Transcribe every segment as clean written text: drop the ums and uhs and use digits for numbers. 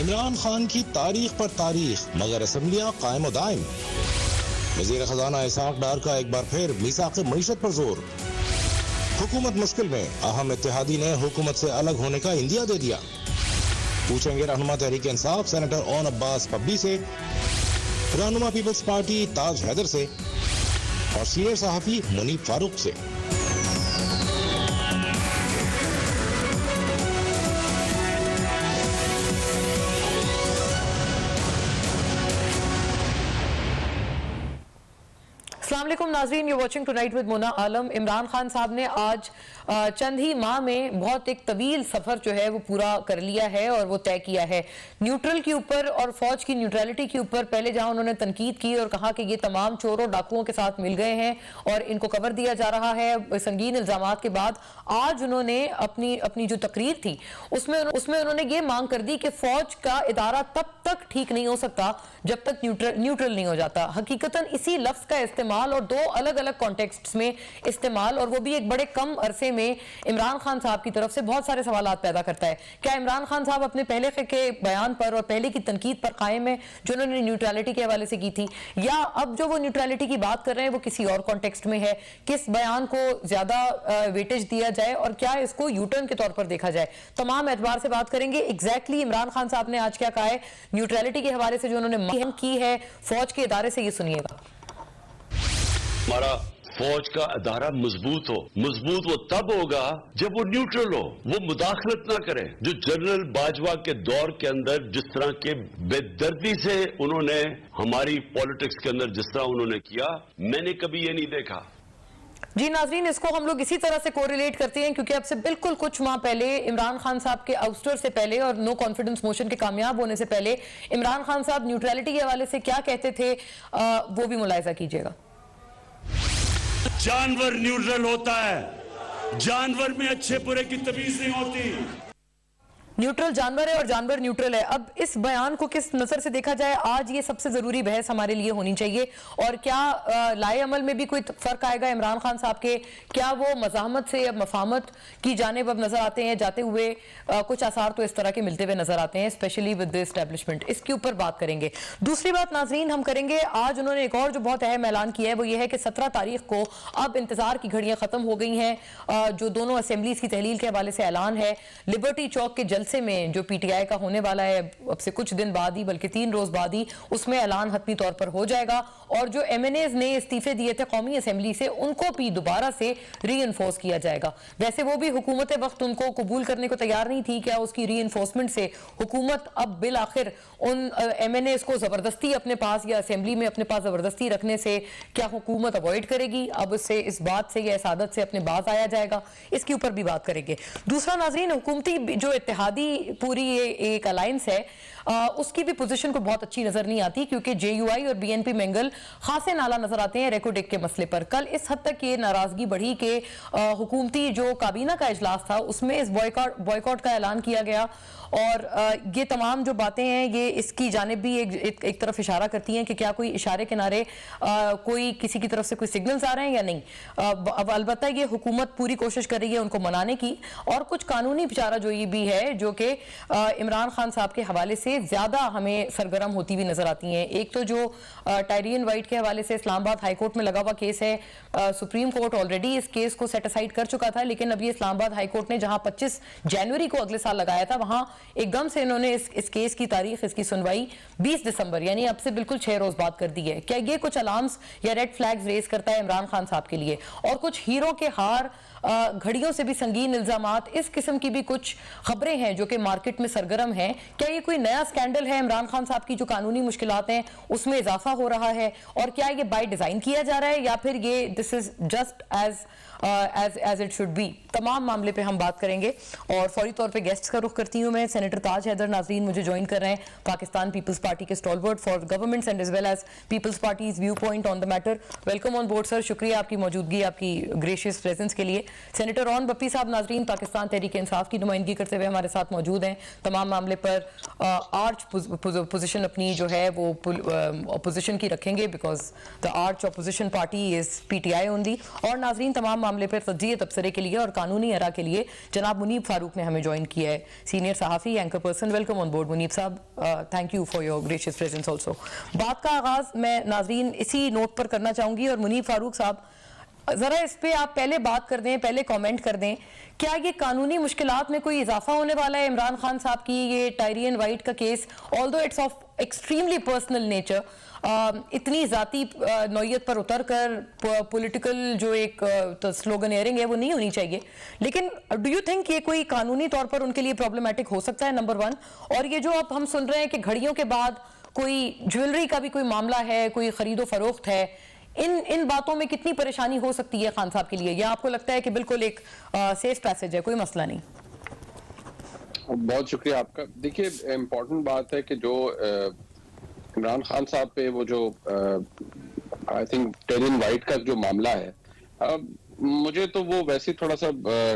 इमरान खान की तारीख पर तारीख, मगर असम्बलियां कायम दायम। वज़ीर खजाना इसाक डार का एक बार फिर मीसाक़ मईशत पर जोर। हुकूमत मुश्किल में, अहम इत्तेहादी ने हुकूमत से अलग होने का इंदिया दे दिया। पूछेंगे रहनुमा तहरीक इंसाफ सेनेटर ओन अब्बास पब्बी से, रहनुमा पीपल्स पार्टी ताज हैदर से और सीनियर सहाफी मुनीब फारूक से। अस्सलाम वालेकुम नाज़रीन, you watching tonight with Mona Alam. Imran Khan साहब ने आज चंद ही माह में बहुत एक तवील सफर जो है वो पूरा कर लिया है और वो तय किया है। न्यूट्रल के ऊपर और फौज की न्यूट्रलिटी के ऊपर पहले जहां उन्होंने तनकीद की और कहा कि ये तमाम चोरों डाकुओं के साथ मिल गए हैं और इनको कवर दिया जा रहा है संगीन इल्जामात के बाद, आज उन्होंने अपनी जो तकरीर थी उसमें उन्होंने ये मांग कर दी कि फौज का इदारा तब तक ठीक नहीं हो सकता जब तक न्यूट्रल नहीं हो जाता। हकीकतन इसी लफ्ज का इस्तेमाल और दो अलग अलग कॉन्टेक्स्ट्स में इस्तेमाल, और वो भी एक बड़े कम अरसे में इमरान खान साहब की तरफ से बहुत सारे सवालात पैदा करता है। क्या इमरान खान साहब अपने पहले के बयान पर और पहले की तनकीद पर कायम है जो उन्होंने न्यूट्रलिटी के हवाले से की थी, या अब जो वो न्यूट्रलिटी की बात कर रहे हैं वो किसी और कॉन्टेक्स्ट में है? किस बयान को ज्यादा वेटेज दिया जाए और क्या इसको यूटर्न के तौर पर देखा जाए? तमाम एतबार से बात करेंगे। एग्जैक्टली इमरान खान साहब ने आज क्या कहा है न्यूट्रलिटी के हवाले से जो उन्होंने मांग की है फौज के इदारे से, ये सुनिएगा। हमारा फौज का अदारा मजबूत हो। मजबूत वो तब होगा जब वो न्यूट्रल हो, वो मुदाखलत ना करे। जो जनरल बाजवा के दौर के अंदर जिस तरह के बेदर्दी से उन्होंने हमारी पॉलिटिक्स के अंदर जिस तरह उन्होंने किया, मैंने कभी ये नहीं देखा। जी नाजरीन, इसको हम लोग इसी तरह से कोरिलेट करते हैं क्योंकि अब से बिल्कुल कुछ माह पहले इमरान खान साहब के आउस्टर से पहले और नो कॉन्फिडेंस मोशन के कामयाब होने से पहले इमरान खान साहब न्यूट्रलिटी के हवाले से क्या कहते थे, वो भी मुलाहिजा कीजिएगा। जानवर न्यूट्रल होता है, जानवर में अच्छे बुरे की तमीज नहीं होती। न्यूट्रल जानवर है और जानवर न्यूट्रल है। अब इस बयान को किस नजर से देखा जाए, आज ये सबसे जरूरी बहस हमारे लिए होनी चाहिए। और क्या लाए अमल में भी कोई फर्क आएगा इमरान खान साहब के? क्या वो मज़ाहमत से या मफामत की जानिब अब नजर आते हैं जाते हुए? कुछ आसार तो इस तरह के मिलते हुए नजर आते हैं, स्पेशली विद द एस्टेब्लिशमेंट। इसके ऊपर बात करेंगे। दूसरी बात नाजरीन हम करेंगे, आज उन्होंने एक और जो बहुत अहम ऐलान किया है वो ये है कि 17 तारीख को अब इंतजार की घड़ियां खत्म हो गई हैं। जो दोनों असेंबलीज की तहलील के हवाले से ऐलान है, लिबर्टी चौक के जलसे में जो पीटीआई का होने वाला है अब से कुछ दिन बाद ही, बल्कि 3 रोज बाद ही, उसमें ऐलान हतमी तौर पर हो जाएगा। और जो एमएनएज ने इस्तीफे दिए थे कौमी असेंबली से, उनको भी दोबारा से रीइंफोर्स किया जाएगा। वैसे वो भी हुकूमत वक्त उनको कबूल करने को तैयार नहीं थी। क्या उसकी रीइंफोर्समेंट से हुकूमत अब बिल आखिर उन एमएनएज को जबरदस्ती अपने पास या असेंबली में अपने पास जबरदस्ती रखने से क्या हुकूमत अवॉइड करेगी? अब उससे इस बात से या इस आदत से अपने बाज आया जाएगा? इसके ऊपर भी बात करेंगे। दूसरा नाजरीन, हुकूमती जो इत्तेहादी पूरी ये एक अलायंस है, उसकी भी पोजीशन को बहुत अच्छी नजर नहीं आती क्योंकि जेयूआई और बीएनपी मेंगल खासे नाला नजर आते हैं रेकोडेक के मसले पर। कल इस हद तक ये नाराजगी बढ़ी कि हुकूमती जो काबीना का इजलास था उसमें इस बॉयकॉट का ऐलान किया गया। और ये तमाम जो बातें हैं ये इसकी जानिब भी एक तरफ इशारा करती हैं कि क्या कोई इशारे किनारे कोई किसी की तरफ से कोई सिग्नल्स आ रहे हैं या नहीं। अब अलबत्ता ये हुकूमत पूरी कोशिश कर रही है उनको मनाने की, और कुछ कानूनी बिचारा जो ये भी है जो कि इमरान खान साहब के हवाले से ज्यादा हमें सरगर्म होती हुई नजर आती हैं। एक तो जो टायरियन वाइट के हवाले से इस्लामाबाद हाईकोर्ट में लगा हुआ केस है, सुप्रीम कोर्ट ऑलरेडी इस केस को सेट असाइड कर चुका था, लेकिन अब ये इस्लामाबाद हाईकोर्ट ने जहां 25 जनवरी को अगले साल लगाया था, वहां एकदम से इन्होंने इस केस की तारीख, इसकी सुनवाई 20 दिसंबर यानी अब से बिल्कुल 6 रोज बाद कर दी है। क्या ये कुछ अलार्म्स या रेड फ्लैग्स रेज करता है इमरान खान साहब के लिए? और कुछ हीरो के हार, घड़ियों से भी संगीन इल्जामात, इस किस्म की भी कुछ खबरें हैं जो कि मार्केट में सरगर्म हैं। क्या ये कोई नया स्कैंडल है? इमरान खान साहब की जो कानूनी मुश्किलात हैं उसमें इजाफा हो रहा है? और क्या ये बाय डिजाइन किया जा रहा है या फिर ये this is just as it should be? तमाम मामले पे हम बात करेंगे और फौरी तौर पे गेस्ट्स का रुख करती हूँ मैं। सेनेटर ताज हैदर नाजरीन मुझे ज्वाइन कर रहे हैं, पाकिस्तान पीपल्स पार्टी के stalwart for governments and as well as peoples Party's view point on the matter. Welcome on board sir, शुक्रिया आपकी मौजूदगी, आपकी ग्रेशियस प्रेजेंस के लिए। सेनेटर रॉन बप्पी साहब नाजरीन पाकिस्तान तहरीक इंसाफ की नुमाइंदगी करते हुए हमारे साथ मौजूद हैं। तमाम मामले पर आर्च पोजीशन अपनी जो है वो अपोजिशन की रखेंगे, because the arch opposition party is PTI only. और नाजरीन तमाम मामले पर तज्जिए तबसरे के लिए और कानूनी अरा के लिए जनाब मुनीब फारूक ने हमें ज्वाइन किया है, सीनियर सहाफ़ी anchor person. Welcome on board Munib साहब, thank you for your gracious presence also. बात का आगाज मैं नाजरीन इसी नोट पर करना चाहूंगी और मुनीब फारूक साहब जरा इस पे आप पहले बात कर दें, पहले कमेंट कर दें, क्या ये कानूनी मुश्किलात में कोई इजाफा होने वाला है? इमरान खान साहब की ये टायरियन वाइट का case, although it's of extremely personal nature, इतनी जाती नौयत पर उतर कर पॉलिटिकल जो एक स्लोगनियरिंग है वो नहीं होनी चाहिए, लेकिन डू यू थिंक ये कोई कानूनी तौर पर उनके लिए प्रॉब्लमेटिक हो सकता है? Number one. और ये जो अब हम सुन रहे हैं कि घड़ियों के बाद कोई ज्वेलरी का भी कोई मामला है, कोई खरीदो फरोख्त है, इन बातों में कितनी परेशानी हो सकती है खान साहब के लिए, या आपको लगता है कि बिल्कुल एक सेफ पैसेज है, कोई मसला नहीं? बहुत शुक्रिया आपका। देखिए, इम्पोर्टेंट बात है कि जो इमरान खान साहब पे वो जो आई थिंक टेरियन वाइट का जो मामला है, मुझे तो वो वैसे थोड़ा सा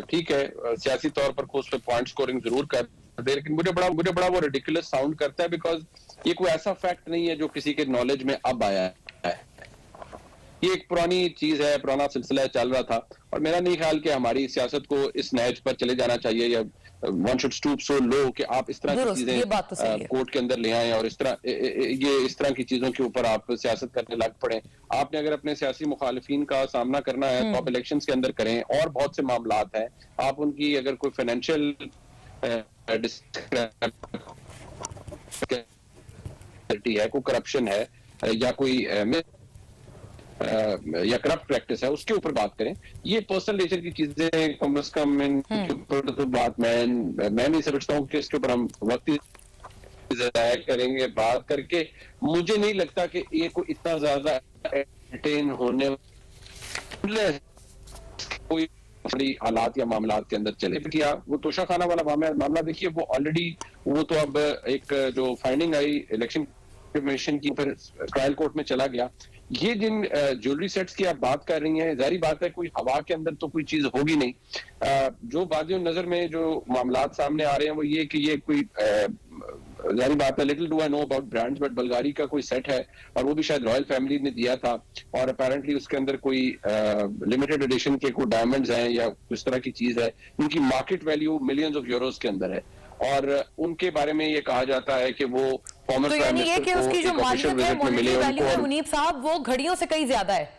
ठीक है, सियासी तौर पर उस पर पॉइंट स्कोरिंग जरूर कर दे, लेकिन मुझे बड़ा वो रिडिकुलस साउंड करता है, बिकॉज ये कोई ऐसा फैक्ट नहीं है जो किसी के नॉलेज में अब आया है। ये एक पुरानी चीज है, पुराना सिलसिला चल रहा था, और मेरा नहीं ख्याल कि हमारी सियासत को इस नहज पर चले जाना चाहिए, या वन शुड स्टूप सो लो कि आप इस तरह की चीजें कोर्ट के अंदर ले आए और इस तरह की चीजों के ऊपर आप सियासत करने लग पड़े। आपने अगर अपने सियासी मुखालिफिन का सामना करना है तो आप इलेक्शंस के अंदर करें, और बहुत से मामलात हैं। आप उनकी अगर कोई फाइनेंशियल है, कोई करप्शन है, या कोई या करप्ट प्रैक्टिस है, उसके ऊपर बात करें। ये पर्सनल नेचर की चीजें कम अज कम इनके ऊपर तो बात मैं नहीं समझता हूँ कि इसके ऊपर हम वक्त ज़ाया करेंगे बात करके। मुझे नहीं लगता कि ये कोई इतना ज्यादा एंटरटेन होने कोई बड़ी हालात या मामलात के अंदर चले किया। वो तोशा खाना वाला मामला देखिए, वो ऑलरेडी वो तो अब एक जो फाइंडिंग आई इलेक्शन कमीशन की पर ट्रायल कोर्ट में चला गया। ये जिन ज्वेलरी सेट्स की आप बात कर रही हैं, जारी बात है कोई हवा के अंदर तो कोई चीज होगी नहीं। जो बादियों नजर में जो मामलात सामने आ रहे हैं वो ये कि ये कोई जारी बात है, little do I know about brands, but Bulgari का कोई सेट है और वो भी शायद रॉयल फैमिली ने दिया था, और अपेरेंटली उसके अंदर कोई लिमिटेड एडिशन के कोई डायमंड्स हैं या इस तरह की चीज है, उनकी market value millions of euros के अंदर है, और उनके बारे में ये कहा जाता है कि वो फॉर्मर प्राइम मिनिस्टर को उसकी जो मालियत है, मॉनेटरी वैल्यू है मुनीब साहब, वो घड़ियों से कहीं ज्यादा है।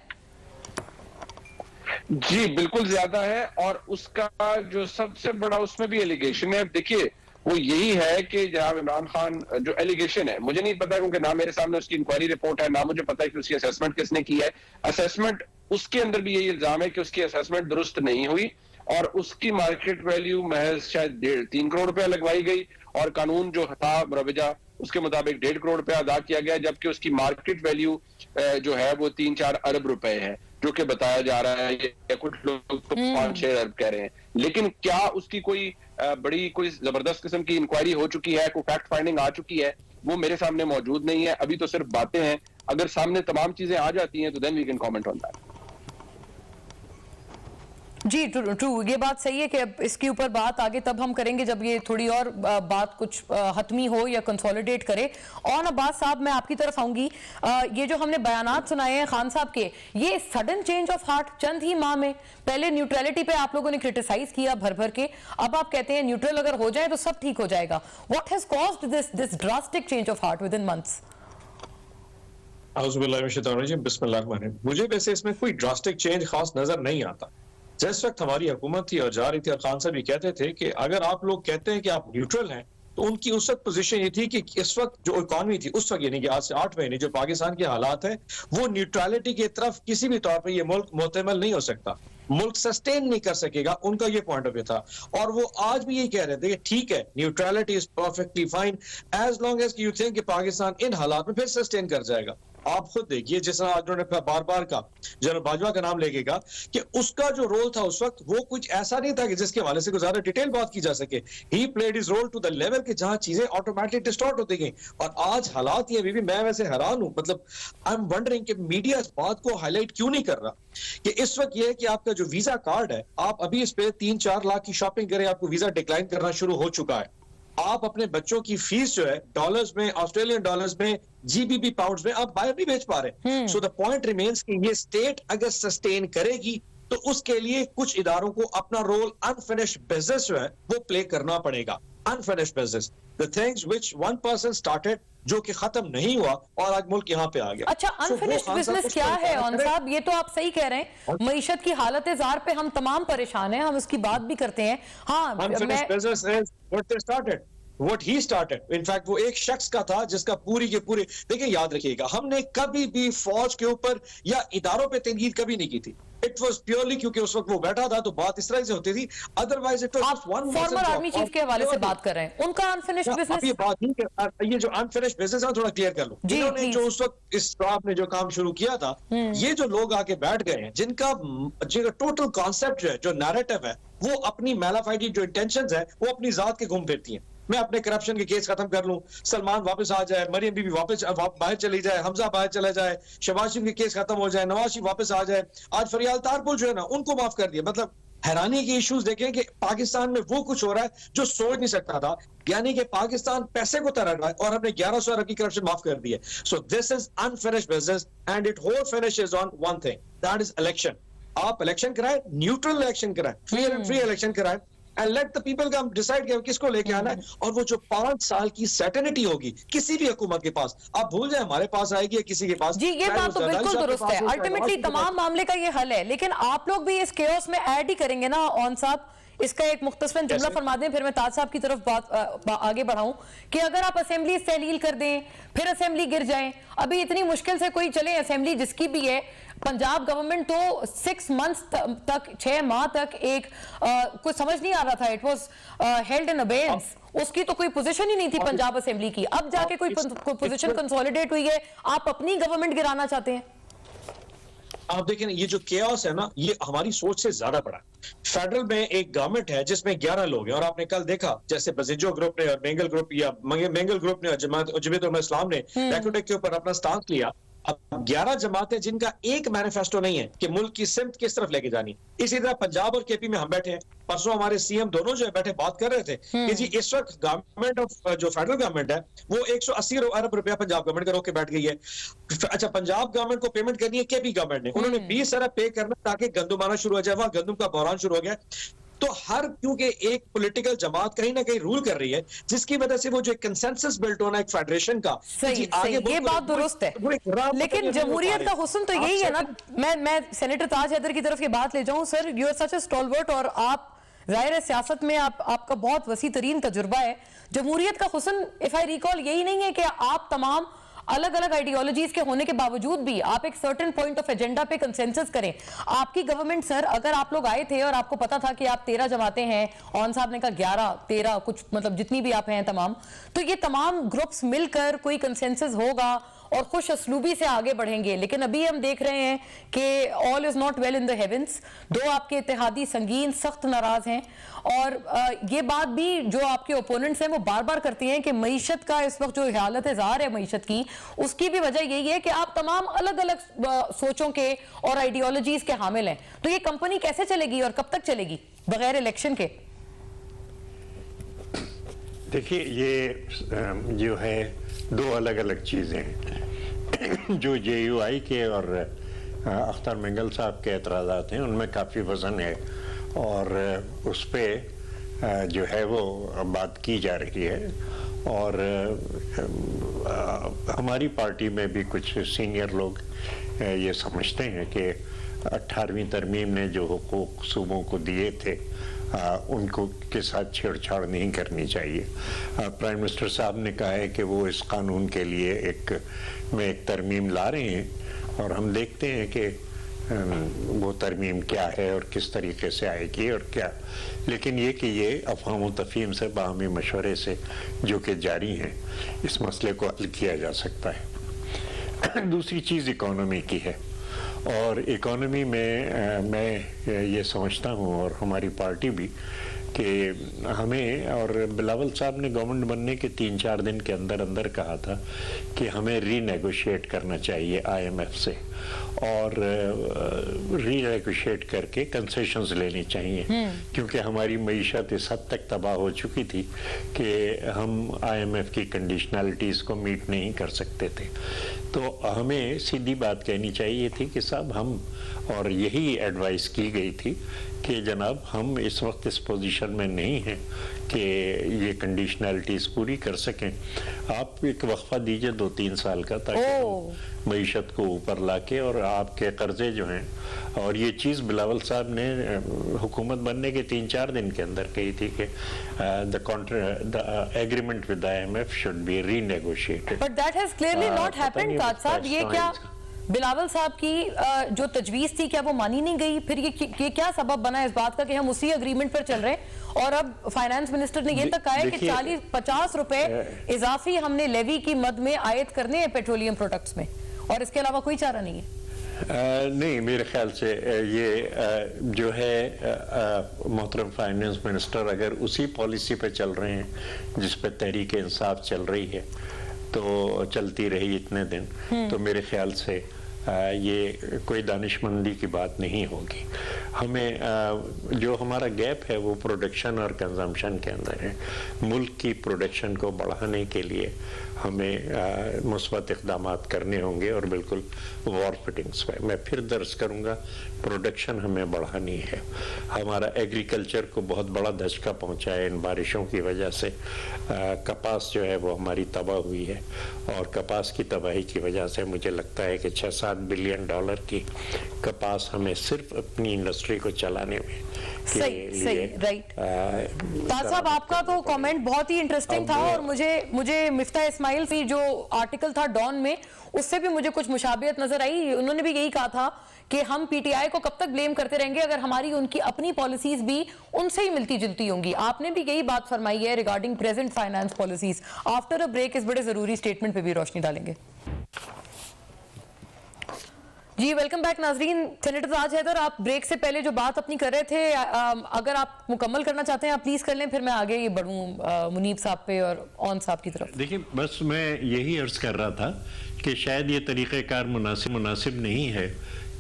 जी बिल्कुल ज्यादा है, और उसका जो सबसे बड़ा उसमें भी एलिगेशन है, देखिए वो यही है कि जनाब इमरान खान जो एलिगेशन है, मुझे नहीं पता क्योंकि ना मेरे सामने उसकी इंक्वायरी रिपोर्ट है, ना मुझे पता है कि उसकी असेसमेंट किसने की है। असेसमेंट उसके अंदर भी यही इल्जाम है कि उसकी असेसमेंट दुरुस्त नहीं हुई और उसकी मार्केट वैल्यू महज शायद 3 करोड़ रुपया लगवाई गई, और कानून जो था रवैया उसके मुताबिक 1.5 करोड़ रुपया अदा किया गया, जबकि उसकी मार्केट वैल्यू जो है वो 3-4 अरब रुपए है, जो कि बताया जा रहा है, या कुछ लोग तो 5-6 अरब कह रहे हैं। लेकिन क्या उसकी कोई बड़ी कोई जबरदस्त किस्म की इंक्वायरी हो चुकी है, कोई फैक्ट फाइंडिंग आ चुकी है, वो मेरे सामने मौजूद नहीं है। अभी तो सिर्फ बातें हैं, अगर सामने तमाम चीजें आ जाती हैं तो then we can comment on that. जी ट्रू, ये बात सही है कि अब इसके ऊपर बात आगे तब हम करेंगे जब ये थोड़ी और बात कुछ हतमी हो या कंसोलिडेट करे। और अब्बास साहब, मैं आपकी तरफ आऊंगी। ये जो हमने बयानात सुनाए हैं खान साहब के, ये सडन चेंज ऑफ हार्ट चंद ही माह में, पहले न्यूट्रलिटी पे आप लोगों ने क्रिटिसाइज किया भर भर के, अब आप कहते हैं न्यूट्रल अगर हो जाए तो सब ठीक हो जाएगा। What has caused this drastic change of heart with in months? मुझे वैसे इसमें कोई ड्रास्टिक चेंज खास नजर नहीं आता। जिस वक्त हमारी हुकूमत थी और जा रही थी, और खान साहब भी कहते थे कि अगर आप लोग कहते हैं कि आप न्यूट्रल हैं, तो उनकी उस वक्त पोजीशन ये थी कि इस वक्त जो इकॉनमी थी उस वक्त, यानी कि आज से 8 महीने जो पाकिस्तान के हालात है, वो न्यूट्रलिटी की तरफ किसी भी तौर पर ये मुल्क मुतमल नहीं हो सकता, मुल्क सस्टेन नहीं कर सकेगा, उनका ये पॉइंट ऑफ व्यू था। और वो आज भी यही कह रहे थे कि ठीक है, neutrality is perfectly fine as long as you think कि पाकिस्तान इन हालात में फिर सस्टेन कर जाएगा। आप खुद देखिए, जिस तरह आज उन्होंने बार बार का जनरल बाजवा का नाम लेके कहा कि उसका जो रोल था उस वक्त वो कुछ ऐसा नहीं था कि जिसके हवाले से कुछ ज्यादा डिटेल बात की जा सके। He played his role to the level कि जहां चीजें ऑटोमेटिक डिस्टॉर्ट होती गई। और आज हालात ये भी मैं वैसे हैरान हूं, मतलब आई एम वंडरिंग कि मीडिया इस बात को हाईलाइट क्यों नहीं कर रहा कि इस वक्त ये है कि आपका जो वीजा कार्ड है, आप अभी इस पे 3-4 लाख की शॉपिंग करें, आपको वीजा डिक्लाइन करना शुरू हो चुका है। आप अपने बच्चों की फीस जो है डॉलर्स में, ऑस्ट्रेलियन डॉलर्स में, जीबीपी पाउंड्स में आप बाहर नहीं भेज पा रहे। सो द पॉइंट रिमेन्स कि ये स्टेट अगर सस्टेन करेगी तो उसके लिए कुछ इदारों को अपना रोल अनफिनिश्ड बिजनेस जो है वो प्ले करना पड़ेगा। Unfinished business, the things which one person started, जो कि खत्म नहीं हुआ और आज मुल्क यहाँ पे आ गया। अच्छा, अनफिनिश्ड बिजनेस क्या है ऑन साहब? ये तो आप सही कह रहे हैं, मईशत की हालत जार पे हम तमाम परेशान हैं, हम उसकी बात भी करते हैं। हाँ, unfinished business is what they started, What he started. In fact, वो एक शख्स का था जिसका पूरी के पूरे, देखिए याद रखिएगा, हमने कभी भी फौज के ऊपर या इदारों पे तनकीद कभी नहीं की थी। इट वॉज प्योरली क्योंकि उस वक्त वो बैठा था तो बात इस तरह से होती थी, otherwise it was one farmer army chief के हवाले से बात कर रहे हैं, उनका अनफिनिश्ड बिजनेस। ये बात नहीं कर, ये जो अनफिनिश्ड बिजनेस है थोड़ा क्लियर कर लो। इन्होंने जो उस वक्त इस आपने जो काम शुरू किया था, ये जो लोग आके बैठ गए हैं जिनका टोटल कॉन्सेप्ट जो है, जो नैरेटिव है, वो अपनी मैलाफाइडी जो इंटेंशंस है वो अपनी जात के घूम फिरती हैं। मैं अपने करप्शन के केस खत्म कर लूं, सलमान वापस आ जाए, मरियम बीबी वापस बाहर चली जाए, हमजा बाहर चला जाए, शहबाज शरीफ के केस खत्म हो जाए, नवाज शरीफ वापस आ जाए, आज फरियाल तारपुर जो है ना उनको माफ कर दिया। मतलब हैरानी के इश्यूज देखें कि पाकिस्तान में वो कुछ हो रहा है जो सोच नहीं सकता था, यानी कि पाकिस्तान पैसे को तरह रहा है और हमने 1100 अरब की करप्शन माफ कर दी है। So this is unfinished business and it whole finishes on one thing, that is election. आप इलेक्शन कराएं, न्यूट्रल इलेक्शन कराएं, फेयर एंड फ्री इलेक्शन कराएं, and let the people come decide कि किसको लेके आना है। और वो जो 5 साल की सर्टेनिटी होगी किसी भी हुकूमत के पास, आप भूल जाए हमारे पास आएगी या किसी के पास। जी, ये बात तो बिल्कुल दुरुस्त है, अल्टीमेटली तमाम मामले का ये हल है, लेकिन आप लोग भी इस केओस में ऐड ही करेंगे ना ऑन साहब। इसका एक मुख्तसरन जुमला फरमा दें, फिर मैं ताज साहब की तरफ बात आगे बढ़ाऊं कि अगर आप असेंबली तहलील कर दें, फिर असेंबली गिर जाए, अभी इतनी मुश्किल से कोई चले असेंबली जिसकी भी है, पंजाब गवर्नमेंट तो 6 मंथ्स तक, 6 माह तक एक कुछ समझ नहीं आ रहा था, it was held in abeyance, उसकी तो कोई पोजीशन ही नहीं थी पंजाब असेंबली की। अब जाके कोई पोजीशन कंसोलिडेट हुई है, आप अपनी गवर्नमेंट गिराना चाहते हैं। आप देखें ये जो केओस है ना, ये हमारी सोच से ज्यादा बड़ा है। फेडरल में एक गवर्नमेंट है जिसमें 11 लोग हैं और आपने कल देखा जैसे बजीजो ग्रुप ने और मेंगल ग्रुप या मेंगल ग्रुप ने और जमात इस्लाम ने रेकोटेक के ऊपर अपना स्टांस लिया। अब 11 जमातें जिनका एक मैनिफेस्टो नहीं है कि मुल्क की सिमत किस तरफ लेके जानी। इसी तरह पंजाब और केपी में हम बैठे हैं, परसों हमारे सीएम दोनों जो है बैठे बात कर रहे थे कि जी इस वक्त गवर्नमेंट ऑफ जो फेडरल गवर्नमेंट है वो 180 अरब रुपया पंजाब गवर्नमेंट का रोक के बैठ गई है। अच्छा, पंजाब गवर्नमेंट को पेमेंट करनी है केपी गवर्नमेंट ने, उन्होंने 20 अरब पे करना ताकि गंदम आना शुरू हो जाए, वहां गंदम का बहरान शुरू हो गया। तो हर क्योंकि एक पॉलिटिकल जमात कहीं ना कहीं रूल कर रही है जिसकी वजह से वो जो कंसेंसस बिल्ट होना एक फेडरेशन का, सही, सही, ये बात दुरुस्त है, लेकिन जमहूरियत का हुस्न तो यही है ना। मैं सेनेटर ताज हैदर की तरफ ये बात ले जाऊं, sir you are such a stalwart और आप जाहिर है सियासत में आपका बहुत वसी तरीन तजुर्बा है। जमहूरियत का हुस्न इफ आई रिकॉल यही नहीं है कि आप तमाम अलग अलग आइडियोलॉजीज के होने के बावजूद भी आप एक सर्टेन पॉइंट ऑफ एजेंडा पे कंसेंसस करें। आपकी गवर्नमेंट सर, अगर आप लोग आए थे और आपको पता था कि आप 13 जमातें हैं, ऑन साहब ने कहा 11, 13 कुछ, मतलब जितनी भी आप हैं तमाम, तो ये तमाम ग्रुप्स मिलकर कोई कंसेंसस होगा और खुश असलूबी से आगे बढ़ेंगे। लेकिन अभी हम देख रहे हैं कि all is not well in the heavens. 2 आपके इत्तेहादी संगीन सख्त नाराज हैं और ये बात भी जो आपके ओपोनेंट्स हैं वो बार बार करती हैं कि मईशत का इस वक्त जो हालत जार है मईशत की, उसकी भी वजह यही है कि आप तमाम अलग अलग सोचों के और आइडियोलॉजीज के हामिल हैं। तो ये कंपनी कैसे चलेगी और कब तक चलेगी बगैर इलेक्शन के? देखिए, ये जो है 2 अलग अलग चीज़ें हैं। जो JUI के और अख्तर मेंगल साहब के एतराज़ात हैं उनमें काफ़ी वज़न है और उस पर जो है वो बात की जा रही है। और हमारी पार्टी में भी कुछ सीनियर लोग ये समझते हैं कि 18वीं तरमीम ने जो हुकूक सूबों को दिए थे उनको के साथ छेड़छाड़ नहीं करनी चाहिए। प्राइम मिनिस्टर साहब ने कहा है कि वो इस कानून के लिए एक तरमीम ला रहे हैं और हम देखते हैं कि वो तरमीम क्या है और किस तरीके से आएगी और क्या। लेकिन ये कि ये अफ़हाम व तफ़हीम से बाहमी मशवरे से जो कि जारी हैं इस मसले को हल किया जा सकता है। दूसरी चीज़ इकोनॉमी की है, और इकोनॉमी में मैं ये समझता हूँ और हमारी पार्टी भी कि हमें, और बिलावल साहब ने गवर्नमेंट बनने के 3-4 दिन के अंदर अंदर कहा था कि हमें रीनेगोशिएट करना चाहिए IMF से, और रीनेगोशिएट करके कंसेशंस लेनी चाहिए, क्योंकि हमारी मईशत इस हद तक तबाह हो चुकी थी कि हम IMF की कंडीशनलिटीज़ को मीट नहीं कर सकते थे। तो हमें सीधी बात कहनी चाहिए थी कि साहब हम, और यही एडवाइस की गई थी कि जनाब हम इस वक्त इस पोजीशन में नहीं हैं कि ये कंडीशनलिटीज़ पूरी कर सकें, आप एक वक्फा दीजिए 2-3 साल का, ताकि हम मईशत को ऊपर लाके, और आपके कर्जे जो हैं, और ये चीज़ बिलावल साहब ने हुकूमत बनने के 3-4 दिन के अंदर कही थी कि the agreement with IMF should be renegotiated, but that has clearly not happened. Taj साहब, ये क्या बिलावल साहब की जो तजवीज थी, क्या वो मानी नहीं गई? फिर ये क्या सबब बना इस बात का कि हम उसी एग्रीमेंट पर चल रहे हैं, और अब फाइनेंस मिनिस्टर ने ये तक कहा है कि 40-50 रुपए इजाफी हमने लेवी की मद में आयद करने हैं पेट्रोलियम प्रोडक्ट्स में, और इसके अलावा कोई चारा नहीं है। नहीं, मेरे ख्याल से ये जो है मोहतरम फाइनेंस मिनिस्टर अगर उसी पॉलिसी पे चल रहे हैं जिस पे तहरीक इंसाफ चल रही है, तो चलती रही इतने दिन, तो मेरे ख्याल से ये कोई दानिशमंदी की बात नहीं होगी। हमें जो हमारा गैप है वो प्रोडक्शन और कंजम्पशन के अंदर है। मुल्क की प्रोडक्शन को बढ़ाने के लिए हमें मुस्बत इक़दाम करने होंगे, और बिल्कुल वॉर फिटिंग्स पे मैं फिर दर्ज करूँगा, प्रोडक्शन हमें बढ़ानी है। हमारा एग्रीकल्चर को बहुत बड़ा धचका पहुँचा है इन बारिशों की वजह से। कपास जो है वो हमारी तबाह हुई है, और कपास की तबाही की वजह से मुझे लगता है कि $6-7 बिलियन की कपास हमें सिर्फ अपनी इंडस्ट्री को चलाने में सही राइट। ताज साहब, आपका तो कमेंट बहुत ही इंटरेस्टिंग था, और मुझे मिफ्ता इस्माइल की जो आर्टिकल था डॉन में, उससे भी मुझे कुछ मुशाबियत नजर आई। उन्होंने भी यही कहा था कि हम PTI को कब तक ब्लेम करते रहेंगे अगर हमारी उनकी अपनी पॉलिसीज भी उनसे ही मिलती जुलती होंगी। आपने भी यही बात फरमाई है regarding present finance policies. After a break इस बड़े जरूरी स्टेटमेंट पे भी रोशनी डालेंगे। जी वेलकम बैक नाजरीन। सेनेटर ताज हैदर, आप ब्रेक से पहले जो बात अपनी कर रहे थे, अगर आप मुकम्मल करना चाहते हैं आप प्लीज कर लें, फिर मैं आगे ये बढ़ूं मुनीब साहब पे और ऑन साहब की तरफ। देखिए, बस मैं यही अर्ज कर रहा था कि शायद ये तरीक़ेकार मुनासिब नहीं है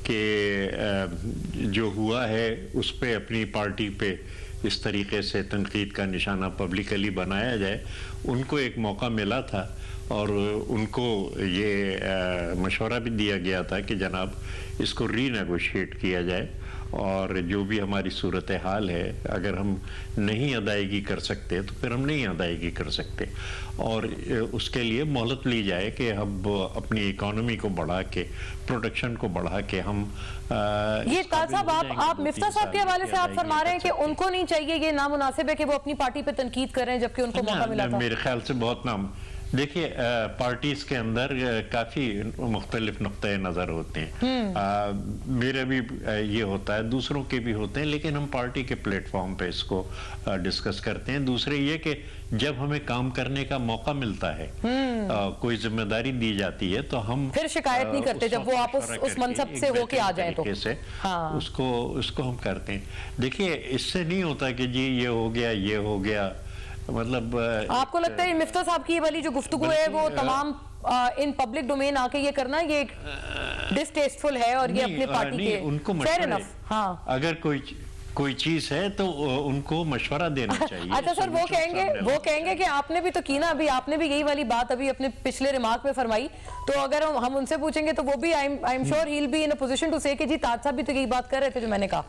कि जो हुआ है उस पे अपनी पार्टी पे इस तरीके से तनकीद का निशाना पब्लिकली बनाया जाए। उनको एक मौका मिला था और उनको ये मशवरा भी दिया गया था कि जनाब इसको रीनेगोशिएट किया जाए, और जो भी हमारी सूरत हाल है अगर हम नहीं अदायगी कर सकते तो फिर हम नहीं अदायगी कर सकते, और उसके लिए मोहलत ली जाए कि हम अपनी इकोनॉमी को बढ़ा के, प्रोडक्शन को बढ़ा के हम ये ताज साहब, आप मिफ्ता साहब के हवाले से आप फरमा रहे हैं कि उनको नहीं चाहिए, ये नामुनासिब है कि वो अपनी पार्टी पे तनकीद कर रहे हैं जबकि उनको मौका मिला था। मेरे ख्याल से बहुत नाम, देखिए पार्टीज के अंदर काफी मुख्तलिफ नुक्ते नजर होते हैं। मेरा भी ये होता है, दूसरों के भी होते हैं, लेकिन हम पार्टी के प्लेटफॉर्म पे इसको डिस्कस करते हैं। दूसरे ये कि जब हमें काम करने का मौका मिलता है, कोई जिम्मेदारी दी जाती है, तो हम फिर शिकायत नहीं करते जब वो आप उस मनसब से होके आ जाए तो हाँ। उसको हम करते हैं। देखिए, इससे नहीं होता कि जी ये हो गया, ये हो गया, मतलब आपको लगता है मिफ्ता साहब की वाली जो गुफ्तगू है वो तमाम इन पब्लिक डोमेन आके ये करना ये डिसटेस्टफुल है और ये अपने पार्टी के उनको फेयर इनफ, हाँ, अगर कोई चीज है तो उनको मशवरा देना चाहिए। अच्छा सर, वो कहेंगे कि आपने भी तो की ना, अभी आपने भी यही वाली बात अभी अपने पिछले रिमार्क में फरमाई, तो अगर हम उनसे पूछेंगे तो वो भी I am sure he will be in a position to say कि जी ताज साहब भी तो यही बात कर रहे थे जो मैंने कहा।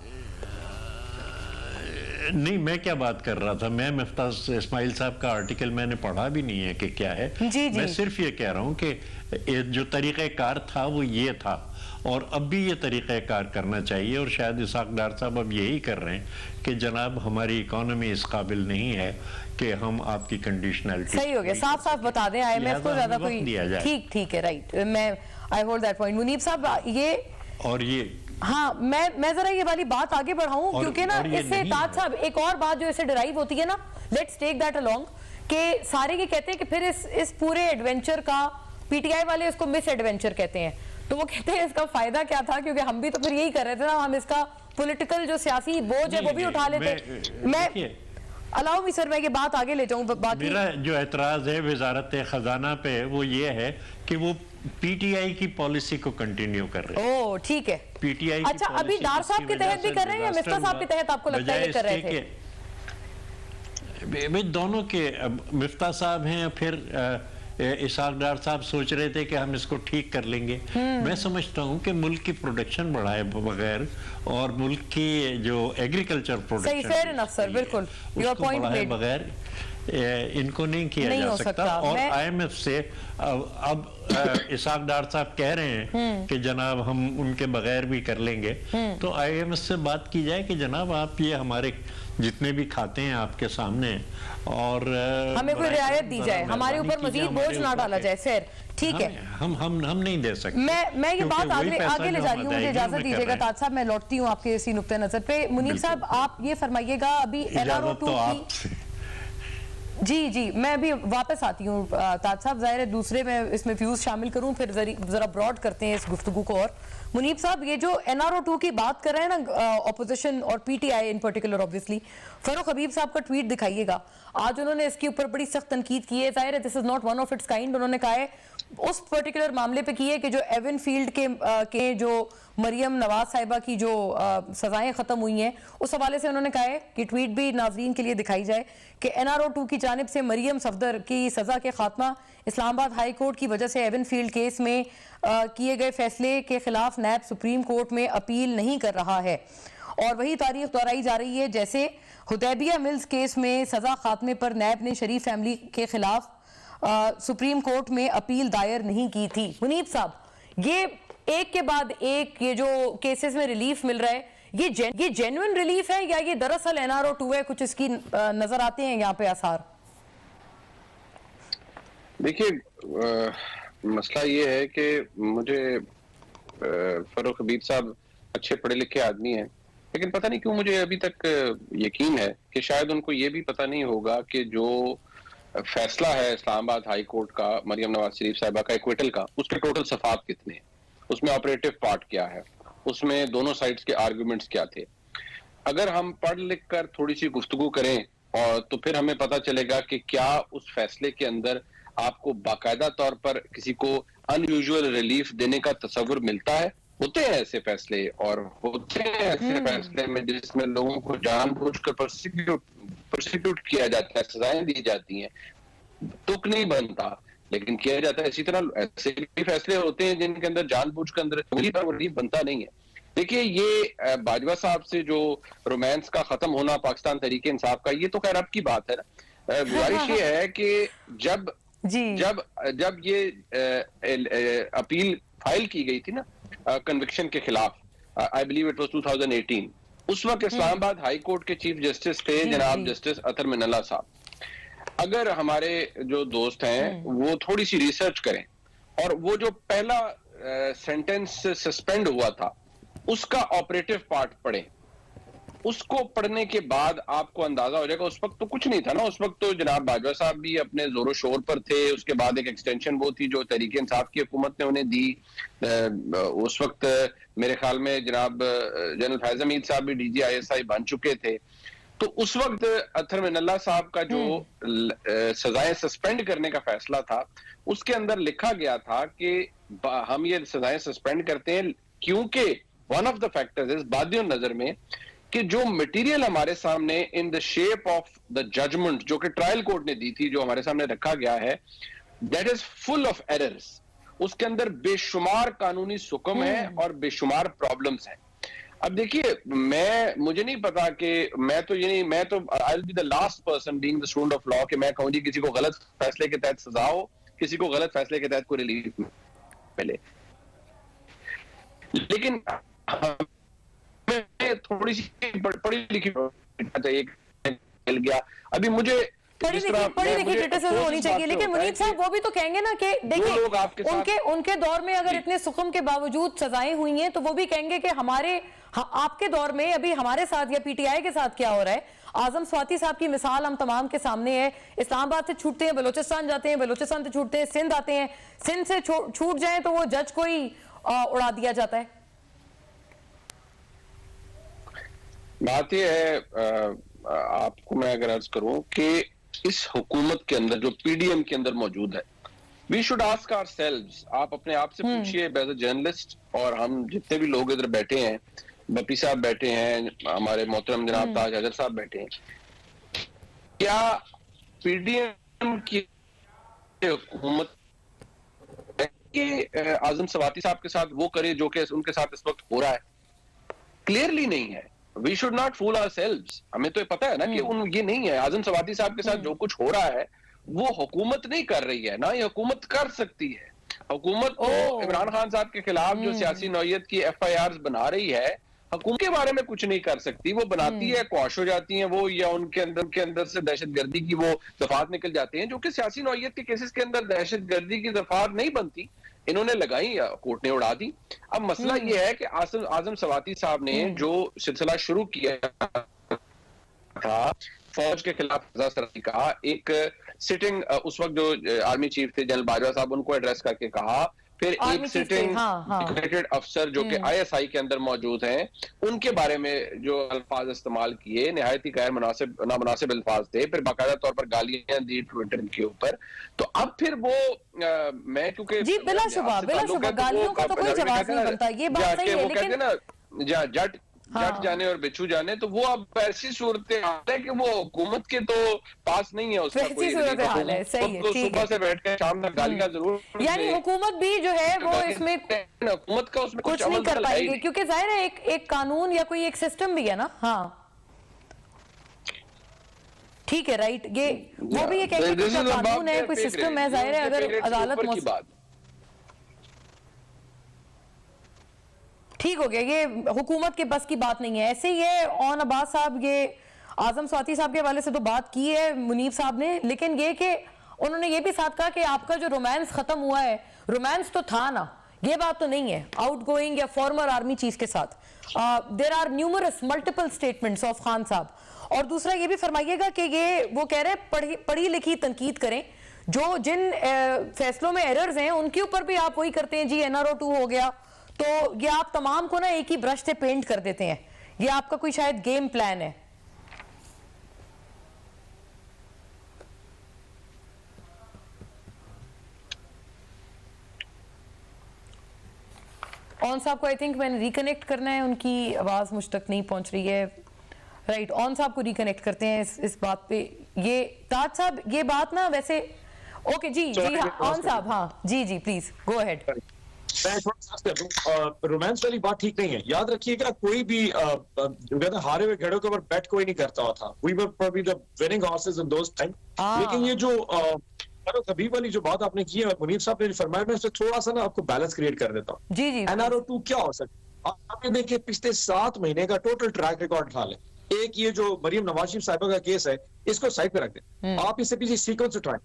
नहीं, मैं क्या बात कर रहा था, मैं मिफ्ता इस्माइल साहब का आर्टिकल मैंने पढ़ा भी नहीं है कि क्या है। जी। मैं सिर्फ ये कह रहा हूँ कि जो तरीक़ेकार था वो ये था, और अब भी ये तरीक़ेकार करना चाहिए, और शायद इसाक डार साहब अब यही कर रहे हैं कि जनाब हमारी इकोनॉमी इस काबिल नहीं है कि हम आपकी कंडीशनलिटी। सही हो गया, साफ बता दें, IMF को ज्यादा कोई ठीक है, राइट, मैं I hold that point. Munib साहब, ये और ये हाँ, मैं जरा ये वाली बात आगे बढ़ाऊं क्योंकि ना इससे ताज साहब एक और बात जो इससे डिराइव होती है ना, लेट्स टेक दैट अलोंग, कि सारे ये कहते हैं कि फिर इस पूरे एडवेंचर का पीटीआई वाले इसको मिस एडवेंचर कहते हैं। तो वो कहते हैं इसका फायदा क्या था, क्योंकि हम भी तो फिर यही कर रहे थे ना, हम इसका पॉलिटिकल जो सियासी बोझ है वो भी उठा लेते। मैं अलाउ मी सर, मैं ये बात आगे ले जाऊं। बाकी मेरा जो एतराज है वजारत खजाना पे वो ये है कि वो पीटीआई की पॉलिसी को कंटिन्यू कर रहे हैं। ओ ठीक है, पीटीआई अच्छा, अभी डार साहब के तहत भी कर रहे हैं या मिफ्ता साहब के तहत आपको लगता है ये कर रहे थे? दोनों के, मिफ्ता साहब हैं, फिर इसाक डार साहब सोच रहे थे कि हम इसको ठीक कर लेंगे। मैं समझता हूं कि मुल्क की प्रोडक्शन बढ़ाए बगैर और मुल्क की जो एग्रीकल्चर प्रोडक्शन, सही, फेयर इनफ सर, बिल्कुल, योर पॉइंट मेड, बगैर इनको नहीं किया जा सकता। और आईएमएफ से अब इसाक डार साहब कह रहे हैं कि जनाब हम उनके बगैर भी कर लेंगे, तो आईएमएफ से बात की जाए कि जनाब आप ये हमारे जितने भी खाते हैं आपके सामने और हमें कोई रियायत दी जाए, हमारे ऊपर मजीद बोझ ना डाला जाए। फिर ठीक है, हम नहीं दे सकते। मैं ये बात आगे ले जा रही हूँ, मुझे इजाजत दीजिएगा ताज साहब, मैं लौटती हूँ आपके इसी नुक्ते नजर पे। मुनीब साहब आप ये फरमाइएगा, अभी NRO2 की, जी मैं भी वापस आती हूँ ताज साहब, जाहिर है दूसरे में इसमें व्यूज शामिल करूँ, फिर जरा ब्रॉड करते हैं इस गुफ्तगू को। और मुनीब साहब, ये जो NRO2 की बात कर रहे हैं ना, ऑपोजिशन और पीटीआई इन पर्टिकुलर, ऑब्वियसली फरूख हबीब साहब का ट्वीट दिखाइएगा। आज उन्होंने इसके ऊपर बड़ी सख्त तनकीद की है, जाहिर है this is not one of its kind. उन्होंने कहा है उस पर्टिकुलर मामले पे की है कि जो एवन फील्ड के जो मरियम नवाज साहिबा की जो सजाएं खत्म हुई हैं, उस हवाले से उन्होंने कहा है कि ट्वीट भी नाजरीन के लिए दिखाई जाए कि NRO2 की जानिब से मरियम सफदर की सजा के खात्मा इस्लामाबाद हाई कोर्ट की वजह से एवन फील्ड केस में किए गए फैसले के खिलाफ नैब सुप्रीम कोर्ट में अपील नहीं कर रहा है। और वही तारीख दोहराई जा रही है जैसे हुदैबिया मिल्स केस में सजा खात्मे पर नैब ने शरीफ फैमिली के खिलाफ सुप्रीम कोर्ट में अपील दायर नहीं की थी। मुनीब साहब, ये एक के बाद एक ये जो केसेस में रिलीफ मिल रहा है, ये जेन्युइन रिलीफ है या ये दरअसल NRO2 है? कुछ इसकी नजर आते हैं यहाँ पे आसार? देखिए, मसला ये है कि मुझे फरूख हबीब साहब अच्छे पढ़े लिखे आदमी हैं, लेकिन पता नहीं क्यों मुझे अभी तक यकीन है कि शायद उनको ये भी पता नहीं होगा कि जो फैसला है इस्लामाबाद हाई कोर्ट का मरियम नवाज शरीफ साहिबा का एक्विटल का, उसके टोटल सफात कितने हैं, उसमें ऑपरेटिव पार्ट क्या है, उसमें दोनों साइड्स के आर्गुमेंट्स क्या थे। अगर हम पढ़ लिख कर थोड़ी सी गुफ्तगू करें और तो फिर हमें पता चलेगा कि क्या उस फैसले के अंदर आपको बाकायदा तौर पर किसी को अनयूजुअल रिलीफ देने का तस्वुर मिलता है। होते हैं ऐसे फैसले, और होते हैं ऐसे फैसले में जिसमें लोगों को जानबूझकर प्रोसिक्यूट किया जाता है, सजाएं दी जाती हैं, तुक नहीं बनता लेकिन किया जाता है। इसी तरह ऐसे भी फैसले होते हैं जिनके अंदर जानबूझकर अंदर रिलीफ बनता नहीं है। देखिए, ये बाजवा साहब से जो रोमांस का खत्म होना पाकिस्तान तहरीक इंसाफ का, ये तो खैर आपकी बात है ना। गुजारिश ये है कि जब ये अपील फाइल की गई थी ना कन्विक्शन के खिलाफ, आई बिलीव इट वाज 2018, उस वक्त इस्लामाबाद हाई कोर्ट के चीफ जस्टिस थे जनाब जस्टिस अतर मिनल्ला साहब। अगर हमारे जो दोस्त हैं वो थोड़ी सी रिसर्च करें और वो जो पहला सेंटेंस सस्पेंड हुआ था उसका ऑपरेटिव पार्ट पढ़ें, उसको पढ़ने के बाद आपको अंदाजा हो जाएगा। उस वक्त तो कुछ नहीं था ना, उस वक्त तो जनाब बाजवा साहब भी अपने जोरों शोर पर थे। उसके बाद एक एक्सटेंशन वो थी जो तहरीक इंसाफ की हुकूमत ने उन्हें दी। उस वक्त मेरे ख्याल में जनाब जनरल फैज हमीद साहब भी DG ISI बन चुके थे। तो उस वक्त अतर मिनल्ला साहब का जो सजाएं सस्पेंड करने का फैसला था, उसके अंदर लिखा गया था कि हम ये सजाएं सस्पेंड करते हैं क्योंकि one of the factors is बादियों नजर में कि जो मटेरियल हमारे सामने in the shape of the judgement जो कि ट्रायल कोर्ट ने दी थी, जो हमारे सामने रखा गया है, that is full of errors. उसके अंदर बेशुमार कानूनी सुकम है और बेशुमार प्रॉब्लम्स हैं। अब देखिए, मुझे नहीं पता कि मैं तो I will be the last person being the student of law कि मैं कहूं जी किसी को गलत फैसले के तहत सजा हो, किसी को गलत फैसले के तहत कोई रिलीफ मिले, लेकिन थोड़ी सी पढ़ी लिखी चाहिए मिल गया। अभी मुझे पढ़ी लिखी क्रिटिसिज्म होनी चाहिए, लेकिन मुनीब साहब वो भी तो कहेंगे ना कि देखिए उनके दौर में अगर इतने सुकम के बावजूद सजाएं हुई हैं तो वो भी कहेंगे कि आपके दौर में अभी हमारे साथ या PTI के साथ क्या हो रहा है। आजम स्वाति साहब की मिसाल हम तमाम के सामने है। इस्लामाबाद से छूटते हैं बलोचिस्तान जाते हैं, बलोचिस्तान से छूटते हैं सिंध आते हैं, सिंध से छूट जाए तो वो जज को ही उड़ा दिया जाता है। बात यह है, आपको मैं अगर अर्ज करूं कि इस हुकूमत के अंदर जो पीडीएम के अंदर मौजूद है, वी शुड आस्क आवरसेल्व्स, आप अपने आप से पूछिए एज अ जर्नलिस्ट, और हम जितने भी लोग इधर बैठे हैं, बपी साहब बैठे हैं, हमारे मोहतरम जनाब ताज अजहर साहब बैठे हैं, क्या पीडीएम की हुकूमत के आजम स्वाति साहब के साथ वो करे जो कि उनके साथ इस वक्त हो रहा है? क्लियरली नहीं है। We should not fool ourselves. हमें तो ये पता है ना कि ये नहीं है। आजम स्वाति साहब के साथ जो कुछ हो रहा है वो हुकूमत नहीं कर रही है, ना ये हुकूमत कर सकती है। हुकूमत तो इमरान खान साहब के खिलाफ जो सियासी नौयत की FIRs बना रही है, हुकूमत के बारे में कुछ नहीं कर सकती। वो बनाती है, क्वाश हो जाती है वो, या उनके अंदर से दहशतगर्दी की वो दफात निकल जाते हैं, जो कि सियासी नौयत के केसेस के अंदर दहशतगर्दी की दफात नहीं बनती। इन्होंने लगाई या कोर्ट ने उड़ा दी। अब मसला ये है कि आजम स्वाति साहब ने जो सिलसिला शुरू किया था फौज के खिलाफ का, एक सिटिंग उस वक्त जो आर्मी चीफ थे जनरल बाजवा साहब, उनको एड्रेस करके कहा, फिर एक सिटिंग डिक्रेटेड अफसर जो कि ISI के अंदर मौजूद हैं, उनके बारे में जो अल्फाज इस्तेमाल किए नहायत ही गैर नामुनासिब अल्फाज थे, फिर बाकायदा तौर पर गालियां दी ट्विटर के ऊपर। तो अब फिर वो मैं क्योंकि जी बिलाशुबा गालियों का तो कोई जवाब नहीं बनता, ये बात सही है, लेकिन ना जट जाने और बिच्छू जाने, तो वो अब ऐसी सूरत हाल है कि वो हुकूमत के तो पास नहीं है, उसका कोई सूरत हाल है। सही है, ठीक सुबह से बैठ कर शाम तक गालियां जरूर, यानी हुकूमत भी जो है वो इसमें हुकूमत का उसमें कुछ नहीं कर पाएगी, क्योंकि जाहिर है एक कानून या कोई एक सिस्टम भी है ना। हाँ ठीक है, राइट, ये वो भी एक कानून है, कोई सिस्टम है, जाहिर है अगर अदालत ठीक हो गया, ये हुकूमत के बस की बात नहीं है। ऐसे ही है ऑन अब्बास साहब, ये आजम स्वाति साहब के हवाले से तो बात की है मुनीब साहब ने, लेकिन ये कि उन्होंने ये भी साथ कहा कि आपका जो रोमांस खत्म हुआ है, रोमांस तो था ना, ये बात तो नहीं है आउटगोइंग या फॉर्मर आर्मी चीफ के साथ। There are numerous multiple statements of Khan साहब। और दूसरा ये भी फरमाइएगा कि ये वो कह रहे हैं पढ़ी लिखी तनकीद करें, जो जिन फैसलों में एरर्स हैं उनके ऊपर भी आप वही करते हैं जी, NRO 2 हो गया, तो ये आप तमाम को ना एक ही ब्रश से पेंट कर देते हैं। ये आपका कोई शायद गेम प्लान है। ऑन साहब को आई थिंक मैंने रिकनेक्ट करना है, उनकी आवाज मुझ तक नहीं पहुंच रही है। राइट, ऑन साहब को रिकनेक्ट करते हैं इस बात पे। ये ताज साहब ये बात ना वैसे ओके जी जी हाँ ऑन साहब, हाँ जी जी प्लीज गो अहेड। रोमांस वाली बात ठीक नहीं है। याद रखिएगा कोई भी हारे हुए घोड़ों के ऊपर बैट कोई नहीं करता था। We were probably the winning horses in those time। लेकिन ये जो हबीब वाली जो बात आपने की है, मुनीब साहब ने फरमाया, मैं उससे थोड़ा सा ना आपको बैलेंस क्रिएट कर देता हूँ। जी जी NRO 2 क्या हो सकता है? आप ये देखिए पिछले 7 महीने का टोटल ट्रैक रिकॉर्ड उठा लें। एक ये जो मरियम नवाज शरीफ साहिबा का केस है, इसको साइड पे रख दें। आप इससे पीछे सीक्वेंस उठाएं।